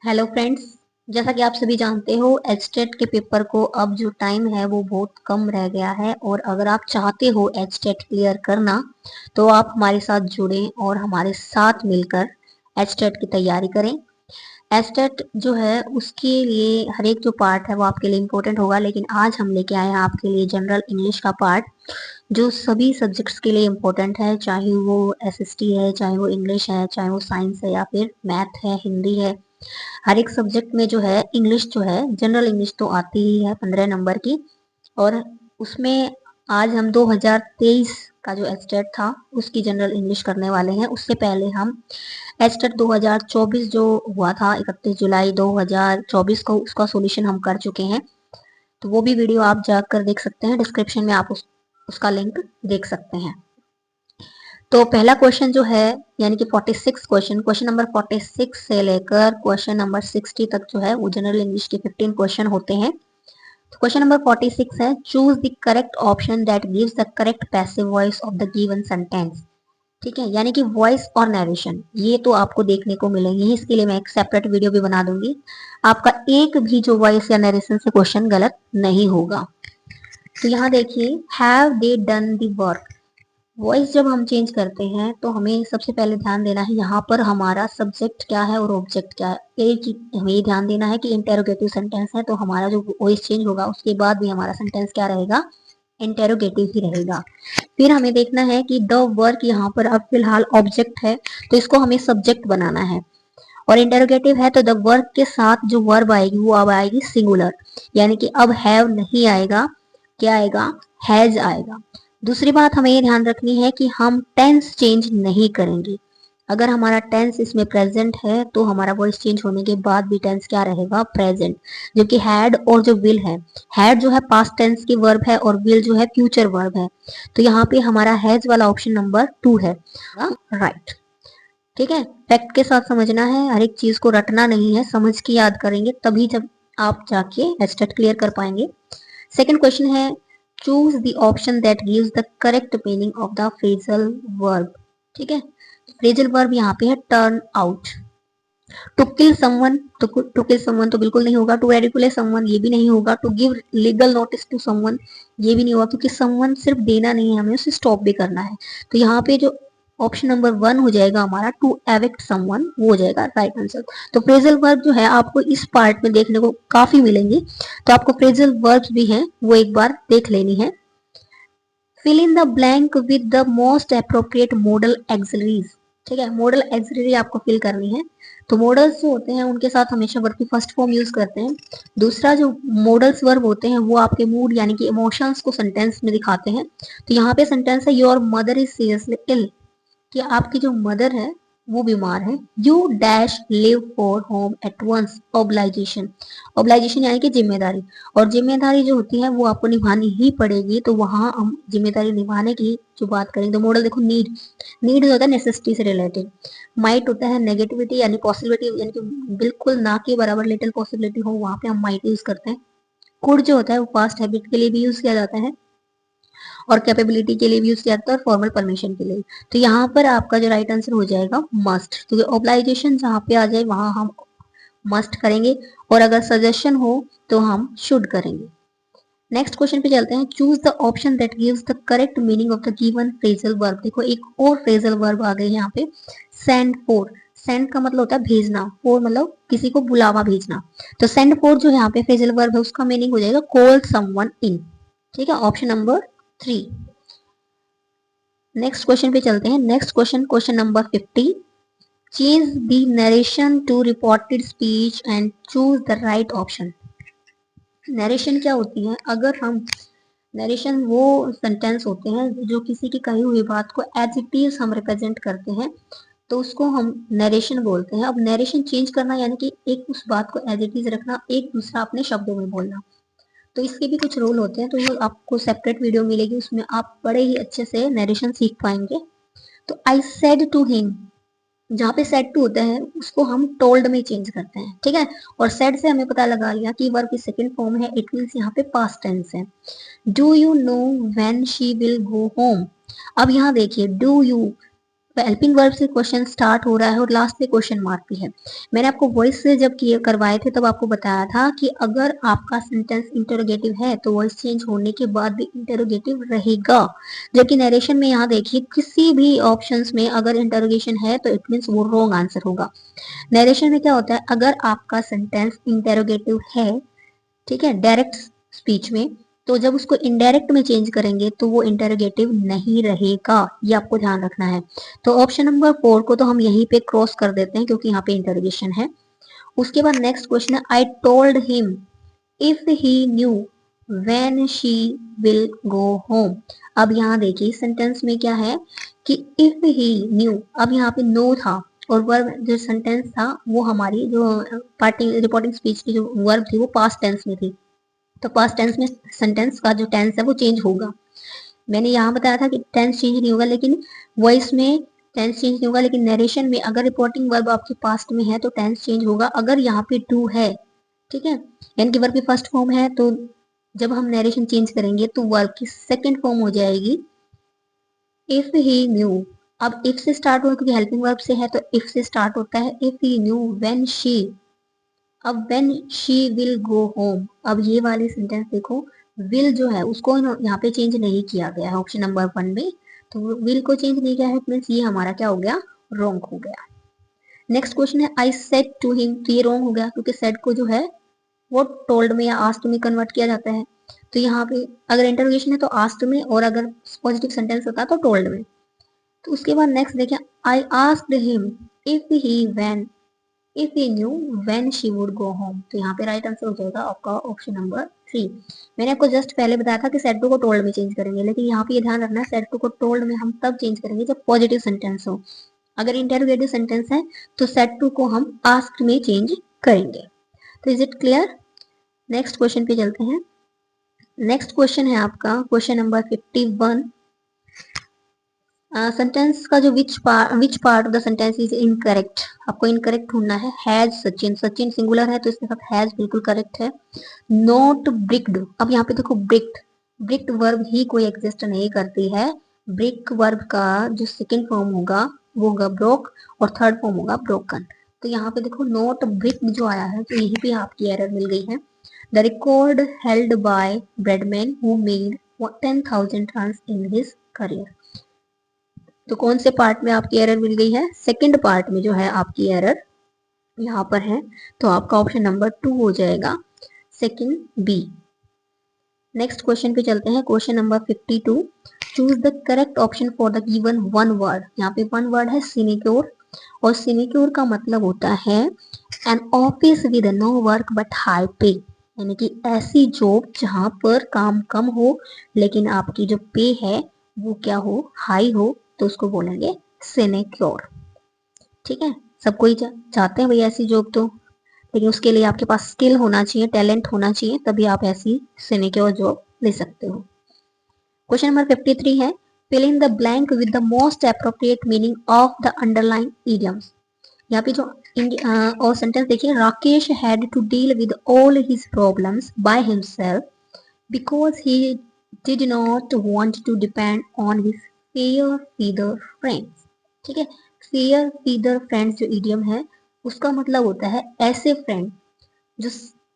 Hello friends. जैसा कि आप सभी जानते हो एचटेट के पेपर को अब जो टाइम है वो बहुत कम रह गया है और अगर आप चाहते हो एचटेट क्लियर करना तो आप हमारे साथ जुड़ें और हमारे साथ मिलकर एचटेट की तैयारी करें। एचटेट जो है उसके लिए हर एक जो पार्ट है वो आपके लिए इम्पोर्टेंट होगा, लेकिन आज हम लेके आए हैं आपके लिए जनरल इंग्लिश का पार्ट जो सभी सब्जेक्ट्स के लिए इम्पोर्टेंट है, चाहे वो एसएसटी है, चाहे वो इंग्लिश है, चाहे वो साइंस है या फिर मैथ है, हिंदी है। हर एक सब्जेक्ट में जो है इंग्लिश जो है जनरल इंग्लिश तो आती ही है 15 नंबर की। और उसमें आज हम 2023 का जो एस्टेट था उसकी जनरल इंग्लिश करने वाले हैं। उससे पहले हम एस्टेट 2024 जो हुआ था 31 जुलाई 2024 को, उसका सॉल्यूशन हम कर चुके हैं। तो वो भी वीडियो आप जाकर देख सकते हैं, डिस्क्रिप्शन में आप उसका लिंक देख सकते हैं। तो पहला क्वेश्चन जो है यानी कि 46 क्वेश्चन नंबर 46 से लेकर क्वेश्चन नंबर 60 तक जो है वो जनरल इंग्लिश के 15 क्वेश्चन होते हैं। तो क्वेश्चन नंबर 46 है, choose the correct option that gives the correct passive voice of the given sentence. ठीक है, यानी कि वॉइस और नरेशन ये तो आपको देखने को मिलेंगे, इसके लिए मैं एक सेपरेट वीडियो भी बना दूंगी। आपका एक भी जो वॉइस या नरेशन से क्वेश्चन गलत नहीं होगा। तो यहाँ देखिए, have they done the work. Voice जब हम चेंज करते हैं तो हमें सबसे पहले ध्यान देना है यहाँ पर हमारा सब्जेक्ट क्या है और ऑब्जेक्ट क्या है। एक चीज हमें ये ध्यान देना है कि इंटेरोगेटिव सेंटेंस है तो हमारा जो वॉइस चेंज होगा उसके बाद भी हमारा सेंटेंस क्या रहेगा, इंटेरोगेटिव ही रहेगा। फिर हमें देखना है कि द वर्क यहाँ पर अब फिलहाल ऑब्जेक्ट है तो इसको हमें सब्जेक्ट बनाना है, और इंटेरोगेटिव है तो द वर्क के साथ जो वर्ब आएगी वो अब आएगी सिंगुलर, यानी कि अब हैव नहीं आएगा, क्या आएगा, हैज आएगा। दूसरी बात हमें ये ध्यान रखनी है कि हम टेंस चेंज नहीं करेंगे। अगर हमारा टेंस इसमें प्रेजेंट है तो हमारा वॉइस चेंज होने के बाद भी टेंस क्या रहेगा, प्रेजेंट। जो कि हैड और जो विल है, हैड जो है पास्ट टेंस की वर्ब है और विल जो है फ्यूचर वर्ब है। तो यहाँ पे हमारा हैज वाला ऑप्शन नंबर 2 है राइट। ठीक है, फैक्ट के साथ समझना है, हर एक चीज को रटना नहीं है, समझ के याद करेंगे तभी जब आप जाके एस्टेट क्लियर कर पाएंगे। सेकंड क्वेश्चन है, choose the option that gives the correct meaning of the phrasal verb. ठीक है, फ्रेजल वर्ब यहाँ पे है turn out. To kill someone, तो टू किल समवन तो बिल्कुल नहीं होगा। टू रेडिकुलेट समवन ये भी नहीं होगा। To give legal notice to someone ये भी नहीं होगा, क्योंकि समवन सिर्फ देना नहीं है, हमें उसे स्टॉप भी करना है। तो यहाँ पे जो ऑप्शन नंबर 1 हो जाएगा हमारा, टू एविक्ट समवन, वो हो जाएगा राइट आंसर। तो फ्रेजल वर्ब जो है आपको इस पार्ट में देखने को काफी मिलेंगे, तो आपको फ्रेजल वर्ब्स भी हैं वो एक बार देख लेनी है। Fill in the blank with the most appropriate modal auxiliaries. ठीक है, मॉडल एक्सिलरी आपको फिल करनी है। तो मॉडल्स जो होते हैं उनके साथ हमेशा वर्ब की फर्स्ट फॉर्म यूज करते हैं। दूसरा जो मॉडल्स वर्ब होते हैं वो आपके मूड यानी कि इमोशंस को सेंटेंस में दिखाते हैं। तो यहाँ पे सेंटेंस है, your mother is seriously ill, कि आपकी जो मदर है वो बीमार है। You dash leave for home at once, obligation. Obligation यानी कि जिम्मेदारी, और जिम्मेदारी जो होती है वो आपको निभानी ही पड़ेगी। तो वहां हम जिम्मेदारी निभाने की जो बात करेंगे तो मॉडल देखो, नीड, नीड होता है नेसेसिटी से रिलेटेड। माइट होता है नेगेटिविटी यानी पॉसिबिलिटी, यानी कि बिल्कुल ना के बराबर लिटिल पॉसिबिलिटी हो, वहां पे हम माइट यूज करते हैं। कुड जो होता है वो पास्ट हैबिट के लिए भी यूज किया जाता है और कैपेबिलिटी के लिए भी यूज किया जाता है और फॉर्मल परमिशन के लिए। तो यहाँ पर आपका जो राइट आंसर हो जाएगा मस्ट, क्योंकि ऑब्लाइजेशन जहाँ पे आ जाए वहां हम मस्ट करेंगे, और अगर सजेशन हो तो हम शुड करेंगे। नेक्स्ट क्वेश्चन पे चलते हैं, choose the option that gives the correct meaning of the given phrasal verb. देखो एक और फ्रेजल वर्ब आ गई यहाँ पे, सेंड फॉर। सेंड का मतलब होता है भेजना, फॉर मतलब किसी को बुलावा भेजना। तो सेंड फॉर जो यहाँ पे फ्रेजल वर्ब है उसका मीनिंग हो जाएगा कॉल समवन इन। ठीक है, ऑप्शन नंबर 3। नेक्स्ट क्वेश्चन पे चलते हैं। Next question, question number 50, change the narration to reported speech and choose the right option. Narration क्या होती है, अगर हम नरेशन वो सेंटेंस होते हैं जो किसी की कही हुई बात को एज इट इज हम रिप्रेजेंट करते हैं, तो उसको हम नरेशन बोलते हैं। अब नरेशन चेंज करना यानी कि एक उस बात को एज इट इज रखना, एक दूसरा अपने शब्दों में बोलना। तो इसके भी कुछ रूल होते हैं, तो वो आपको सेपरेट वीडियो मिलेगी, उसमें आप बड़े ही अच्छे से नरेशन सीख पाएंगे। तो आई सेड टू हिम, जहाँ पे सेड टू होता है उसको हम टोल्ड में चेंज करते हैं। ठीक है, और सेड से हमें पता लगा लिया कि वर्ब की सेकंड फॉर्म है, इट मीन्स यहाँ पे पास्ट टेंस है। Do you know when she will go home. अब यहाँ देखिए, डू यू, हेल्पिंग वर्ब से क्वेश्चन स्टार्ट हो रहा है और लास्ट में क्वेश्चन मार्क भी है। मैंने आपको वॉइस से जब किए करवाए थे तब आपको बताया था कि अगर आपका सेंटेंस इंटरोगेटिव है तो वॉइस चेंज होने के बाद भी इंटरोगेटिव रहेगा, जबकि नरेशन में यहाँ देखिए किसी भी ऑप्शंस में अगर इंटरोगेशन है तो इट मीन्स वो रॉन्ग आंसर होगा। नरेशन में क्या होता है, अगर आपका सेंटेंस इंटरोगेटिव है, ठीक है, डायरेक्ट स्पीच में, तो जब उसको इनडायरेक्ट में चेंज करेंगे तो वो इंटरोगेटिव नहीं रहेगा, ये आपको ध्यान रखना है। तो ऑप्शन नंबर 4 को तो हम यहीं पे क्रॉस कर देते हैं क्योंकि यहाँ पे इंटरोगेशन है। उसके बाद नेक्स्ट क्वेश्चन है, I told him if he knew when she will go home. अब यहाँ देखिए सेंटेंस में क्या है कि इफ ही न्यू, अब यहाँ पे नो था और वर्ब जो सेंटेंस था वो हमारी जो पार्टी रिपोर्टिंग स्पीच की जो वर्ब थी वो पास्ट टेंस में थी, तो पास्ट टेंस में सेंटेंस का जो टेंस है वो चेंज होगा। मैंने यहाँ बताया था कि टेंस चेंज नहीं होगा, लेकिन वॉइस में टेंस चेंज नहीं होगा, लेकिन नरेशन में अगर रिपोर्टिंग वर्ब आपके पास्ट में है तो टेंस चेंज होगा अगर यहाँ पे टू है, ठीक है, यानी कि वर्ब की फर्स्ट फॉर्म है तो जब हम नरेशन चेंज करेंगे तो वर्ब की सेकेंड फॉर्म हो जाएगी इफ ही न्यू। अब इफ से स्टार्ट हुआ क्योंकि हेल्पिंग वर्ब से है तो इफ से स्टार्ट होता है, if he knew when she, अब when she will go home, अब ये वाली सेंटेंस देखो, विल जो है उसको यहाँ पे चेंज नहीं किया गया है ऑप्शन नंबर 1 में, तो विल को चेंज नहीं किया है मीन्स ये हमारा क्या हो गया, रॉन्ग हो गया। नेक्स्ट क्वेश्चन है आई सेड टू हिम, तो ये रॉन्ग हो गया क्योंकि सेड को जो है वो टोल्ड में या आस्क्ड में कन्वर्ट किया जाता है, तो यहाँ पे अगर इंटरोगेशन है तो आस्क्ड में और अगर पॉजिटिव सेंटेंस होता तो टोल्ड में। तो उसके बाद नेक्स्ट देखिए, I asked him if he when, if he knew when she would go home, तो यहाँ पे राइट आंसर हो जाएगा आपका ऑप्शन नंबर 3। मैंने आपको जस्ट पहले बताया था कि सेड टू को टोल्ड में चेंज करेंगे, लेकिन यहाँ पे ये ध्यान रखना है सेड टू को टोल्ड में हम तब चेंज करेंगे जब पॉजिटिव सेंटेंस हो, अगर इंटरोगेटिव सेंटेंस है तो सेड टू को हम आस्क्ड में चेंज करेंगे। तो is it clear? Next question पे चलते हैं। नेक्स्ट क्वेश्चन है आपका क्वेश्चन नंबर 51। सेंटेंस का जो which part of the sentence is incorrect, आपको इनकरेक्ट ढूंढना है। हैज सचिन, सचिन सिंगुलर है तो इसके साथ हैज बिल्कुल करेक्ट है। नॉट ब्रिक्ड, अब यहाँ पे देखो ब्रिक्ड, ब्रिक्ड वर्ब ही कोई एग्जिस्ट नहीं करती है, ब्रिक वर्ब का जो सेकेंड फॉर्म होगा वो होगा ब्रोक और थर्ड फॉर्म होगा ब्रोकन। तो यहाँ पे देखो नॉट ब्रिक्ड जो आया है तो यहीं पे आपकी एरर मिल गई है। The record held by Bradman who made 10,000 tons in his career, तो कौन से पार्ट में आपकी एरर मिल गई है, सेकंड पार्ट में जो है आपकी एरर यहाँ पर है, तो आपका ऑप्शन नंबर 2 हो जाएगा, सेकंड बी। नेक्स्ट क्वेश्चन पे चलते हैं, question number 52। Choose the correct option for the given one word, यहाँ पे वन वर्ड है सिनेक्योर, और सिनेक्योर का मतलब होता है an office with no work but high pay, यानी कि ऐसी जॉब जहां पर काम कम हो लेकिन आपकी जो पे है वो क्या हो, हाई हो, तो उसको बोलेंगे सिनेक्योर। ठीक है, सब कोई चाहते हैं भाई ऐसी जॉब, तो लेकिन उसके लिए आपके पास स्किल होना चाहिए, टैलेंट होना चाहिए, तभी आप ऐसी सिनेक्योर जॉब ले सकते हो। क्वेश्चन नंबर 53 है, fill in the blank with the most appropriate meaning of the underline idioms. यहाँ पे जो और सेंटेंस देखिए, Rakesh had to deal with all his problems by himself because he did not want to depend on his fair feather friends। ठीक है, fair feather friends जो idiom है उसका मतलब होता है ऐसे फ्रेंड जो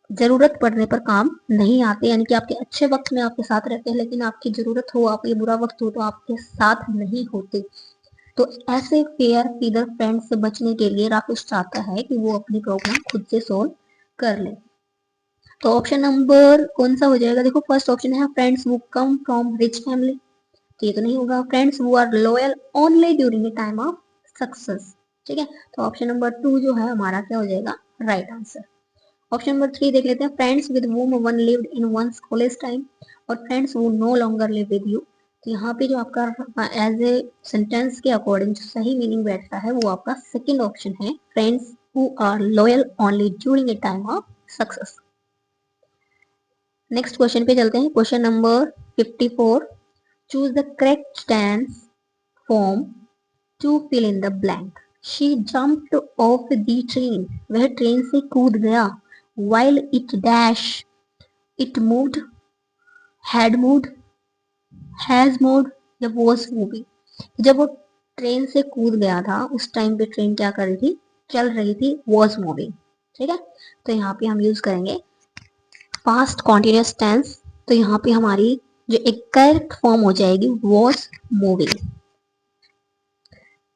जरूरत पड़ने पर काम नहीं आते, यानी कि आपके अच्छे वक्त में आपके साथ रहते हैं लेकिन आपकी जरूरत हो, आपके बुरा वक्त हो तो आपके साथ नहीं होते। तो ऐसे फेयर फीदर फ्रेंड से बचने के लिए राकेश चाहता है कि वो अपनी प्रॉब्लम खुद से सोल्व कर ले। तो ऑप्शन नंबर कौन सा हो जाएगा, देखो फर्स्ट ऑप्शन है friends who come from rich family, तो ये तो नहीं होगा। Friends who are loyal only during the time of success, ठीक है, तो ऑप्शन नंबर 2 जो है हमारा क्या हो जाएगा, राइट आंसर। ऑप्शन नंबर 3 देख लेते हैं, friends with whom one lived in one's college time और friends who no longer live with you, तो यहाँ पे जो आपका एज ए सेंटेंस के अकॉर्डिंग जो सही मीनिंग बैठता है वो आपका सेकंड ऑप्शन है, friends who are loyal only during the time of success. Next question पे चलते हैं, question number 54। Choose the correct tense form to fill in the blank. She jumped of the train, वह train से कूद गया। while it dash, it moved, had moved, has moved या was moving, जब वो ट्रेन से कूद गया था, उस टाइम पे ट्रेन क्या कर रही थी, चल रही थी, वॉज मूविंग। ठीक है, तो यहाँ पे हम यूज करेंगे पास्ट कॉन्टिन्यूअस टेंस। तो यहाँ पे हमारी जो एक करेक्ट फॉर्म हो जाएगी वॉज मूविंग।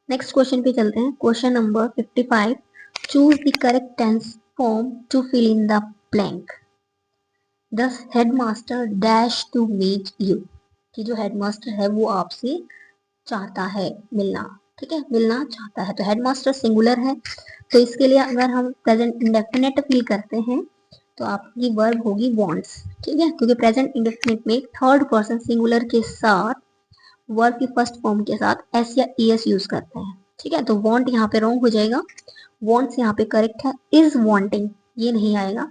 नेक्स्ट क्वेश्चन पे चलते हैं, question number 55। Choose the correct tense form to fill in the blank. The headmaster dash to meet you, कि जो हेडमास्टर है वो आपसे चाहता है मिलना। ठीक है, मिलना चाहता है, तो हेडमास्टर सिंगुलर है, तो इसके लिए अगर हम प्रेजेंट इंडेफिनिट फिल करते हैं तो आपकी वर्ब होगी वांट्स। ठीक है, क्योंकि प्रेजेंट इंडेफिनिट में थर्ड पर्सन सिंगुलर के साथ वर्ब की फर्स्ट फॉर्म के साथ एस या ईएस यूज करते हैं। ठीक है, तो वांट यहाँ पे रॉन्ग हो जाएगा, वांट्स यहाँ पे करेक्ट है, इज वांटिंग ये नहीं आएगा,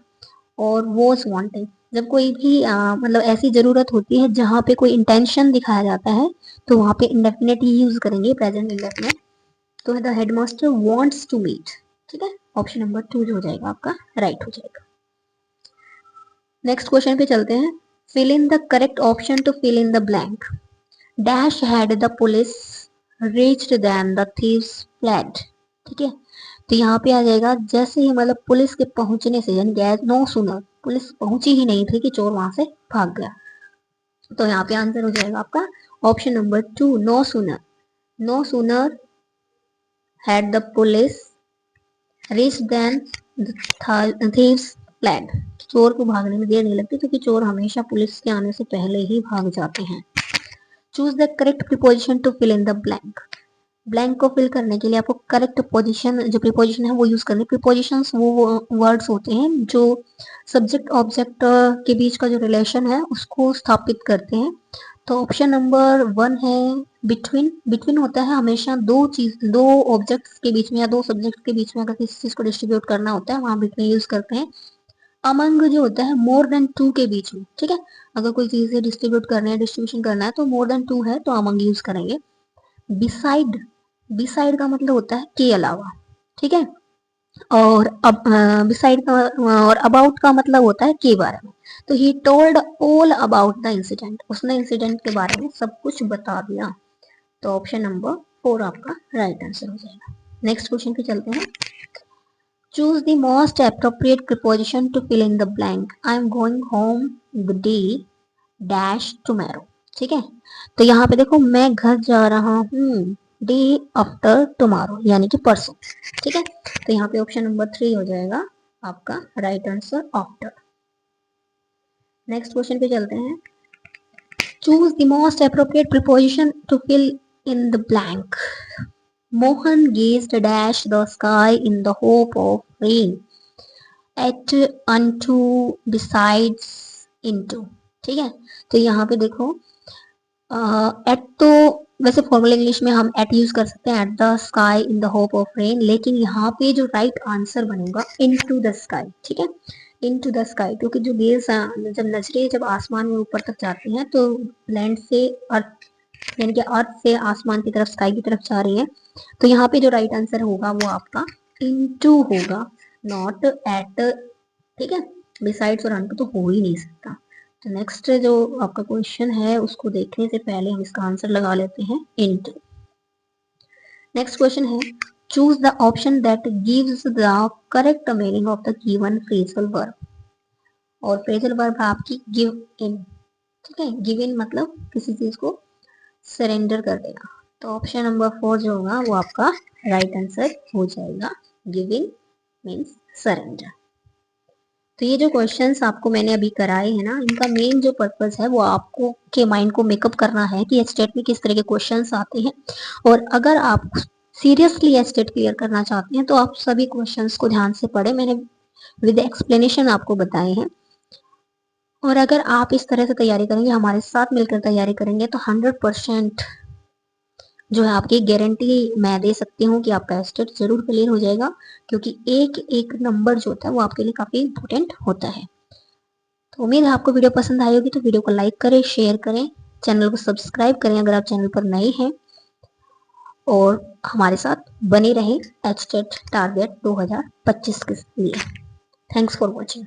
और वॉज वांटिंग। जब कोई भी मतलब ऐसी जरूरत होती है जहाँ पे कोई इंटेंशन दिखाया जाता है तो वहां पे इंडेफिनिट ही यूज करेंगे, प्रेजेंट इंडेफिनिट। तो the headmaster wants to meet. ठीक है, ऑप्शन नंबर 2 जो हो जाएगा आपका राइट हो जाएगा। नेक्स्ट क्वेश्चन पे चलते हैं, fill in the correct option to fill in the blank. Dash had the police reached then the thieves fled. ठीक है, तो यहाँ पे आ जाएगा जैसे ही, मतलब पुलिस के पहुंचने से, यानी गैस नो सुनर, पुलिस पहुंची ही नहीं थी कि चोर वहां से भाग गया। तो यहाँ पे आंसर हो जाएगा आपका option number 2, no sooner. No sooner had the police reach then thieves fled. चोर को भागने में देर नहीं लगती, क्योंकि चोर हमेशा पुलिस के आने से पहले ही भाग जाते हैं। Choose the correct preposition to fill in the blank. Blank को फिल करने के लिए आपको करेक्ट पोजीशन, जो प्रीपोजिशन है वो यूज करनी है। प्रीपोजिशंस वो वर्ड्स होते हैं जो सब्जेक्ट ऑब्जेक्ट के बीच का जो रिलेशन है उसको स्थापित करते हैं। तो ऑप्शन नंबर 1 है बिटवीन। बिटवीन होता है हमेशा दो ऑब्जेक्ट्स के बीच में या दो सब्जेक्ट के बीच में, अगर किसी चीज को डिस्ट्रीब्यूट करना होता है वहां बिटवीन यूज करते हैं। अमंग जो होता है मोर देन 2 के बीच में। ठीक है, अगर कोई चीज डिस्ट्रीब्यूट करना है, डिस्ट्रीब्यूशन करना है तो मोर देन 2 है तो अमंग यूज करेंगे। बिसाइड, बिसाइड का मतलब होता है के अलावा। ठीक है, और अब बिसाइड का और अबाउट का मतलब होता है के बारे में। तो he told all about the incident, उसने इंसिडेंट के बारे में सब कुछ बता दिया। तो ऑप्शन नंबर 4 आपका राइट आंसर हो जाएगा। नेक्स्ट क्वेश्चन पे चलते हैं, choose the most appropriate preposition to fill in the blank. I am going home the day dash tomorrow. ठीक है, तो यहाँ पे देखो मैं घर जा रहा हूँ डे आफ्टर टुमारो, यानी कि परसों। ठीक है, तो यहाँ पे ऑप्शन नंबर 3 हो जाएगा आपका right answer after. Next question पे चलते हैं, choose the most appropriate preposition to fill in the blank. Mohan gazed dash the sky in the hope of rain at unto besides into. ठीक है, तो यहाँ पे देखो एट तो वैसे फॉर्मल इंग्लिश में हम एट यूज कर सकते हैं, at the sky in the hope of rain, लेकिन यहाँ पे जो राइट आंसर बनेगा इनटू द स्काई। ठीक है, इनटू द स्काई, क्योंकि जो गेज जब नजरें जब आसमान में ऊपर तक जाती हैं तो लैंड से अर्थ, यानी कि अर्थ से आसमान की तरफ, स्काई की तरफ जा रही है। तो यहाँ पे जो राइट आंसर होगा वो आपका इनटू होगा, नॉट एट। ठीक है, बिसाइड्स और अनटू तो हो ही नहीं सकता। तो नेक्स्ट जो आपका क्वेश्चन है उसको देखने से पहले हम इसका आंसर लगा लेते हैं इनटू। नेक्स्ट क्वेश्चन है, choose the option that gives the correct meaning of the given phrasal verb. और फ्रेजल वर्ब है आपकी गिव इन। ठीक है, गिव इन मतलब किसी चीज को सरेंडर कर देना। तो ऑप्शन नंबर 4 जो होगा वो आपका राइट आंसर हो जाएगा, गिव इन मीन्स सरेंडर। तो ये जो क्वेश्चंस आपको मैंने अभी कराए हैं ना, इनका मेन जो पर्पस है वो आपको के माइंड को मेकअप करना है कि एचटेट में किस तरह के क्वेश्चंस आते हैं। और अगर आप सीरियसली एचटेट क्लियर करना चाहते हैं तो आप सभी क्वेश्चंस को ध्यान से पढ़ें, मैंने विद एक्सप्लेनेशन आपको बताए हैं। और अगर आप इस तरह से तैयारी करेंगे, हमारे साथ मिलकर तैयारी करेंगे, तो 100% जो है आपकी गारंटी मैं दे सकती हूँ कि आपका एस्टेट जरूर क्लियर हो जाएगा, क्योंकि एक एक नंबर जो होता है वो आपके लिए काफी इंपॉर्टेंट होता है। तो उम्मीद है आपको वीडियो पसंद आई होगी, तो वीडियो को लाइक करें, शेयर करें, चैनल को सब्सक्राइब करें अगर आप चैनल पर नए हैं, और हमारे साथ बने रहें एचटेट टारगेट 2025 के लिए। Thanks for watching.